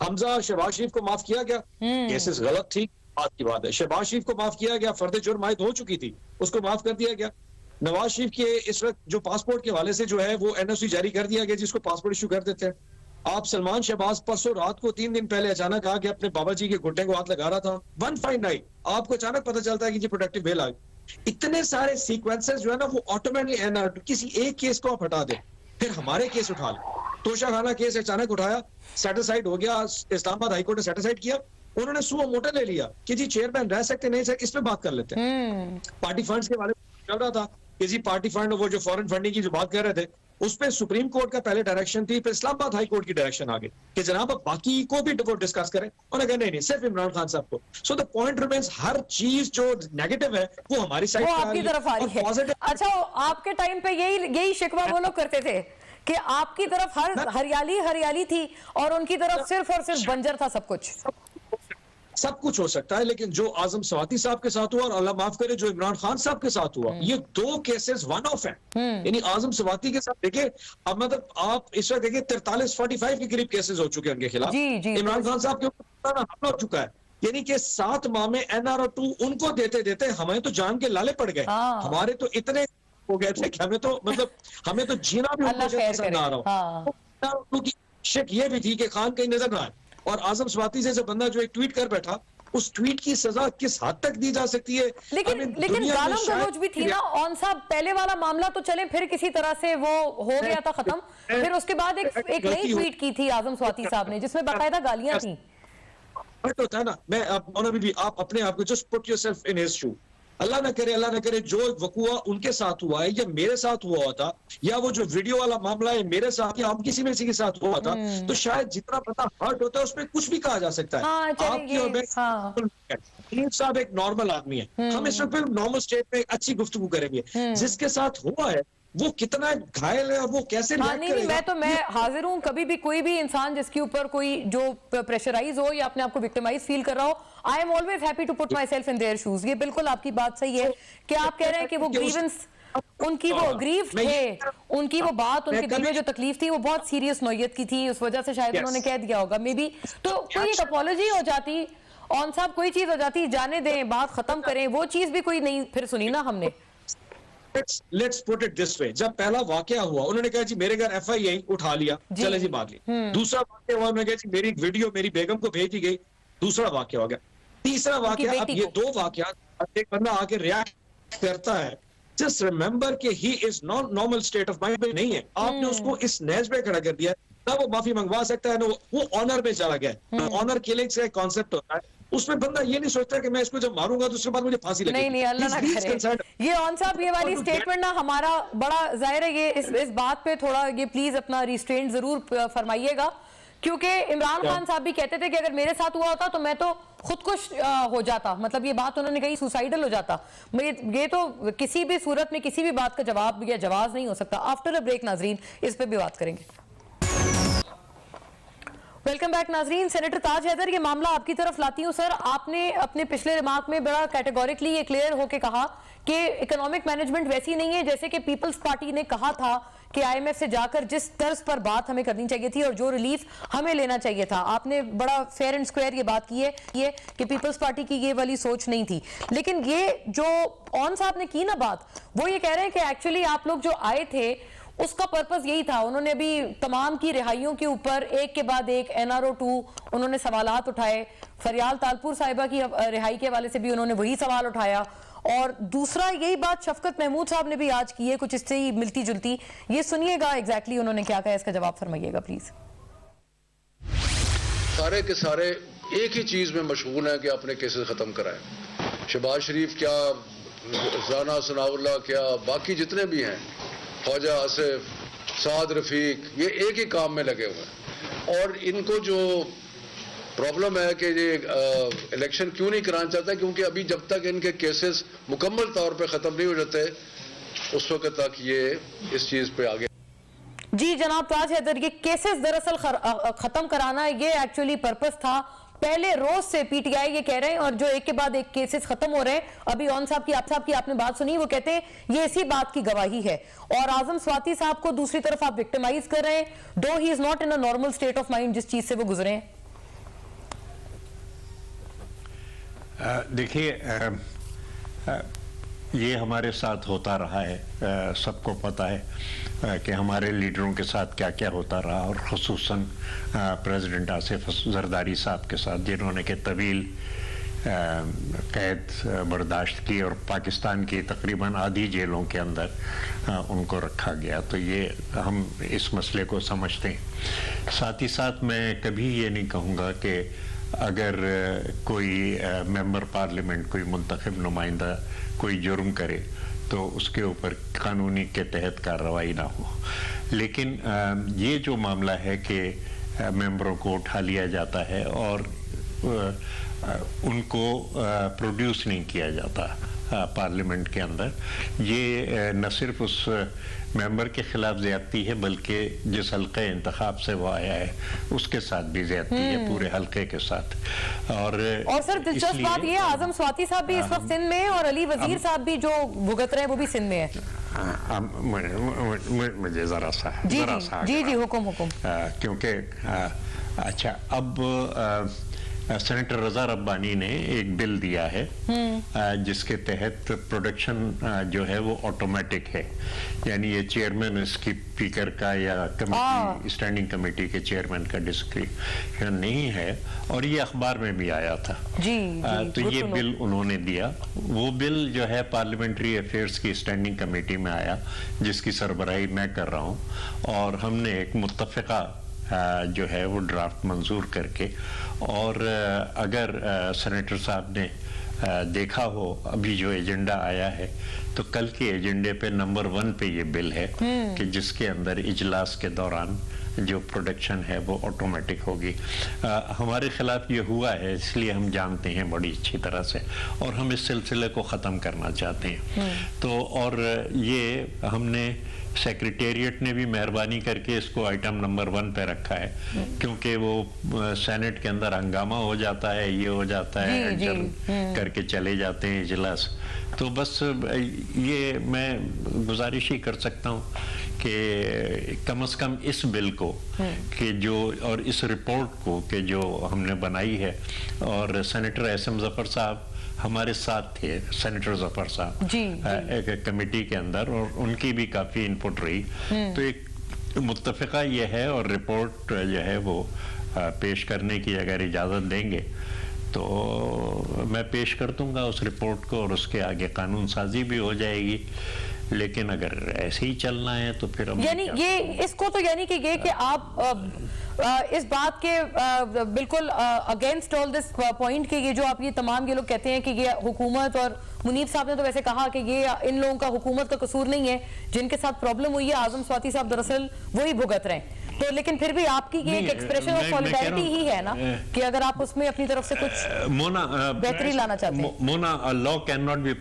हमजा शहबाज शरीफ को माफ किया गया, केसेस गलत थी, बात की बात है। शहबाज शरीफ को माफ किया गया, फर्द जुर्म आयद हो चुकी थी, उसको माफ कर दिया गया। नवाज शरीफ के इस वक्त जो पासपोर्ट के हवाले से जो है वो NOC जारी कर दिया गया, जिसको पासपोर्ट इशू कर देते हैं। आप सलमान शहबाज परसों रात को 3 दिन पहले अचानक आके अपने बाबा जी के घुटने को हाथ लगा रहा था, 1 फाइन नाइट आपको अचानक पता चलता है कि जी प्रोटेक्टिव बेल आ गई। इतने सारे सीक्वेंसेस जो है ना वो ऑटोमेटिकली किसी एक केस को आप हटा दें, फिर हमारे केस उठा लें। तोशाखाना केस अचानक उठाया, सेटिस्फाइड हो गया, इस्लामाबाद हाईकोर्ट ने सेटिस्फाइड किया, उन्होंने सुओ मोटा ले लिया कि जी चेयरमैन रह सकते नहीं सकते, इस पे बात कर लेते हैं। पार्टी फंड्स के बारे में चल रहा था कि जी पार्टी फंड, वो जो फॉरेन फंडिंग की जो बात कर रहे थे, उस पे सुप्रीम कोर्ट का पहले डायरेक्शन थी, फिर इस्लामाबाद हाई कोर्ट की डायरेक्शन आ गई कि जनाब अब बाकी को भी वो डिस्कस करें। उन्होंने कहा नहीं सिर्फ इमरान खान साहब को। सो द पॉइंट रिमेंस, हर चीज जो नेगेटिव है वो हमारी साइड आपकी तरफ आ रही है। अच्छा, आपके टाइम पे यही शिकवा वो लोग करते थे कि आपकी तरफ हर हरियाली थी और उनकी तरफ सिर्फ और सिर्फ बंजर था सब कुछ। सब कुछ हो सकता है, लेकिन जो आजम स्वाति साहब के साथ हुआ और अल्लाह माफ करे जो इमरान खान साहब के साथ हुआ, ये 2 केसेस वन ऑफ हैं। यानी आजम स्वाति के साथ देखिए, अब मतलब आप इस वक्त देखिए 43-45 के करीब केसेस हो चुके हैं उनके खिलाफ। इमरान खान साहब के ऊपर हमला हो चुका है, यानी कि 7 माह में NRO 2 उनको देते देते हमें तो जान के लाले पड़ गए। हमारे तो इतने हो गए थे कि हमें तो जीना भी अल्लाह उनको खैर पसंद करे। आ रहा हाँ। हो। क्योंकि शक ये भी थी कि खान कहीं नजर ना आए, और आजम स्वाति जैसे बंदा जो एक ट्वीट कर बैठा, उस ट्वीट की सजा किस हद तक दी जा सकती है। लेकिन गालम गलौज भी थी ना ऑन साहब, पहले वाला मामला तो चले, फिर किसी तरह से वो हो गया था खत्म, फिर उसके बाद एक नई ट्वीट की थी आजम स्वाति साहब ने जिसमें बाकायदा गालियां थी। बट होता है ना, मैं आप अपने आप को just put yourself in his shoe. Allah ना करे जो वकुआ उनके साथ हुआ है या मेरे साथ हुआ था, या वो जो वीडियो वाला मामला है मेरे साथ या हम किसी में से के साथ हुआ था, तो शायद जितना पता हर्ट होता है उसमें कुछ भी कहा जा सकता है। हाँ, आपकी और मैं साहब एक नॉर्मल आदमी है, हम इस वक्त नॉर्मल स्टेट में अच्छी गुफ्तगू करेंगे। जिसके साथ हुआ है वो कितना घायल है और वो कैसे हाँ, नहीं, मैं हाजिर हूँ, कभी भी कोई भी इंसान जिसके ऊपर कोई जो प्रेशराइज हो या अपने आप को विक्टिमाइज फील कर रहा हो, I am always happy to put my self in their shoes. ये बिल्कुल आपकी बात सही है कि आप कह रहे हैं कि वो ग्रीवेंस, उनकी वो ग्रीव थे, उनकी वो बात, उनके दिल में जो तकलीफ थी वो बहुत सीरियस नौयत की थी, उस वजह से शायद उन्होंने कह दिया होगा मे बी। तो कोई एक अपॉलॉजी हो जाती ऑन साहब, कोई चीज हो जाती, जाने दें, बात खत्म करें, वो चीज भी कोई नहीं फिर सुनी ना हमने। Let's put it this way, जब पहला वाकया हुआ उन्होंने कहा जी मेरे घर FIA उठा लिया, चले जी बात ली। दूसरा वाकया हुआ, उन्होंने कहा जी मेरी वीडियो मेरी बेगम को भेजी गई, दूसरा वाकया हो गया। तीसरा वाकया, अब ये दो वाकया, एक बंदा आके रिएक्ट करता है, जस्ट रिमेंबर कि he is not normal state of mind में नहीं है। आपने उसको इस नेज पे खड़ा कर दिया, ना वो माफी मंगवा सकता है, ना वो ऑनर में चला गया। ऑनर किलिंग से कॉन्सेप्ट होता है, उसमें बंदा ये नहीं सोचता कि मैं इसको जब मारूंगा तो उसके बाद मुझे फांसी लगेगी। नहीं, अल्लाह ना करे। ये ऑन साहब, ये वाली स्टेटमेंट ना हमारा बड़ा जाहिर है, ये इस बात पे थोड़ा ये प्लीज अपना रिस्ट्रेंट जरूर फरमाइएगा, क्योंकि इमरान खान साहब भी कहते थे कि अगर मेरे साथ हुआ होता तो मैं तो खुदकुश हो जाता, मतलब ये बात उन्होंने कही, सुसाइडल हो जाता। ये तो किसी भी सूरत में किसी भी बात का जवाब या जवाब नहीं हो सकता। आफ्टर अ ब्रेक नाजरीन इस पे भी बात करेंगे। वेलकम बैक नाजरीन। सेनेटर ताज हैदर, ये मामला आपकी तरफ लाती हूँ सर। आपने अपने पिछले रिमार्क में बड़ा कैटेगोरिकली ये क्लियर होके कहा कि इकोनॉमिक मैनेजमेंट वैसी नहीं है जैसे कि पीपल्स पार्टी ने कहा था कि IMF से जाकर जिस तर्ज पर बात हमें करनी चाहिए थी और जो रिलीफ हमें लेना चाहिए था। आपने बड़ा फेयर एंड स्क्वायर ये बात की है ये कि पीपल्स पार्टी की ये वाली सोच नहीं थी, लेकिन ये जो ऑन साहब ने की ना बात, वो ये कह रहे हैं कि एक्चुअली आप लोग जो आए थे उसका पर्पस यही था। उन्होंने अभी तमाम की रिहाइयों के ऊपर एक के बाद एक NRO 2 उन्होंने सवालात उठाए, फरियाल तालपुर साहिबा की रिहाई के हवाले से भी उन्होंने वही सवाल उठाया, और दूसरा यही बात शफकत महमूद साहब ने भी आज की है, कुछ इससे ही मिलती जुलती। ये सुनिएगा एग्जैक्टली उन्होंने क्या कहा, इसका जवाब फरमाइएगा प्लीज। सारे के सारे एक ही चीज में मशगूल हैं कि अपने केसेस खत्म कराएं। शहबाज शरीफ क्या, जाना सनाउल्लाह क्या, बाकी जितने भी हैं, ख्वाजा आसिफ, साद रफीक, ये एक ही काम में लगे हुए हैं। और इनको जो प्रॉब्लम है कि ये इलेक्शन क्यों नहीं कराना चाहता, क्योंकि अभी जब तक इनके केसेस मुकम्मल तौर पे ख़त्म नहीं हो जाते उस वक्त तक ये इस चीज़ पे आगे। जी जनाब ताज हैदर, ये केसेस दरअसल खत्म कराना ये एक्चुअली पर्पस था। पहले रोज से PTI ये कह रहे हैं, और जो एक के बाद एक केसेस खत्म हो रहे हैं, अभी ऑन साहब की आपने बात सुनी, वो कहते हैं ये इसी बात की गवाही है। और आजम स्वाति साहब को दूसरी तरफ आप विक्टिमाइज कर रहे हैं, दो he is not in a normal state of mind जिस चीज से वो गुजरे हैं। देखिए, ये हमारे साथ होता रहा है, सबको पता है कि हमारे लीडरों के साथ क्या क्या होता रहा, और ख़ुसूसन प्रेसिडेंट आसिफ जरदारी साहब के साथ, जिन्होंने के तवील कैद बर्दाश्त की और पाकिस्तान की तकरीबन आधी जेलों के अंदर उनको रखा गया। तो ये हम इस मसले को समझते हैं। साथ ही साथ मैं कभी ये नहीं कहूँगा कि अगर कोई मेंबर पार्लियामेंट, कोई मुंतखब नुमाइंदा कोई जुर्म करे तो उसके ऊपर कानूनी के तहत कार्रवाई ना हो। लेकिन ये जो मामला है कि मेंबरों को उठा लिया जाता है और उनको प्रोड्यूस नहीं किया जाता पार्लियामेंट के अंदर, ये न सिर्फ उस मेंबर के खिलाफ ज्यादती है बल्कि जिस हल्के इंतखाब से वो आया है उसके साथ भी ज्यादती है, पूरे हल्के के साथ। और सर दिलचस्प बात ये, आजम स्वाति साहब भी इस वक्त सिंध में हैं और अली वजीर साहब भी जो भुगत रहे हैं वो भी सिंध में है। मुझे जरा सा जी हुकुम क्योंकि अच्छा, अब सेनेटर रजा रब्बानी ने एक बिल दिया है जिसके तहत प्रोडक्शन जो है वो ऑटोमेटिक है, यानी ये चेयरमैन स्पीकर का या कमेटी स्टैंडिंग कमेटी के चेयरमैन का डिस्क्रिप्शन नहीं है, और ये अखबार में भी आया था। जी, तो ये बिल उन्होंने दिया। वो बिल जो है पार्लियामेंट्री अफेयर्स की स्टैंडिंग कमेटी में आया, जिसकी सरबराही मैं कर रहा हूँ, और हमने एक मुत्तफ़िका जो है वो ड्राफ्ट मंजूर करके, और अगर सेनेटर साहब ने देखा हो अभी जो एजेंडा आया है, तो कल के एजेंडे पे नंबर 1 पे ये बिल है कि जिसके अंदर इजलास के दौरान जो प्रोडक्शन है वो ऑटोमेटिक होगी। हमारे खिलाफ ये हुआ है, इसलिए हम जानते हैं बड़ी अच्छी तरह से, और हम इस सिलसिले को ख़त्म करना चाहते हैं। तो और ये हमने सेक्रेटेरिएट ने भी मेहरबानी करके इसको आइटम नंबर 1 पे रखा है, क्योंकि वो सेनेट के अंदर हंगामा हो जाता है, ये हो जाता है, एडजर्न करके चले जाते हैं इजलास। तो बस ये मैं गुजारिश ही कर सकता हूँ कि कम से कम इस बिल को कि जो, और इस रिपोर्ट को कि जो हमने बनाई है, और सेनेटर एसएम जफर साहब हमारे साथ थे, सेनेटर जफर साहब एक कमेटी के अंदर, और उनकी भी काफी इनपुट रही। तो एक मुत्तफ़िका ये है, और रिपोर्ट जो है वो पेश करने की अगर इजाज़त देंगे तो मैं पेश कर दूंगा उस रिपोर्ट को, और उसके आगे कानून साजी भी हो जाएगी। लेकिन अगर ऐसे ही चलना है तो फिर यानी ये इसको तो यानी कि ये कि आप इस बात के बिल्कुल अगेंस्ट ऑल दिस पॉइंट कि ये जो आप ये तमाम ये लोग कहते हैं कि ये हुकूमत, और मुनीब साहब ने तो वैसे कहा कि ये इन लोगों का हुकूमत का कसूर नहीं है, जिनके साथ प्रॉब्लम हुई है आजम स्वाति साहब दरअसल वही भुगत रहे हैं। तो लेकिन फिर भी आपकी ये एक एक्सप्रेशन ऑफ सॉलिडारिटी ही है ना कि अगर आप उसमें अपनी तरफ से कुछ बेहतरी लाना चाहते हैं। Mona, law can not be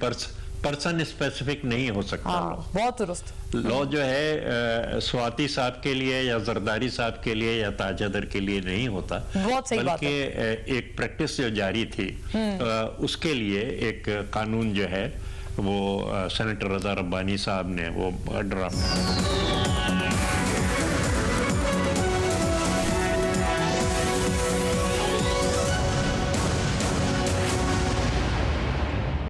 person specific नहीं हो सकता। बहुत दुरुस्त। लॉ जो है स्वाति साहब के लिए या जरदारी साहब के लिए या ताजदर के लिए नहीं होता, बहुत सही बात है। बल्कि एक प्रैक्टिस जो जारी थी उसके लिए एक कानून जो है वो सेनेटर रजा रब्बानी साहब ने वो ड्राफ्ट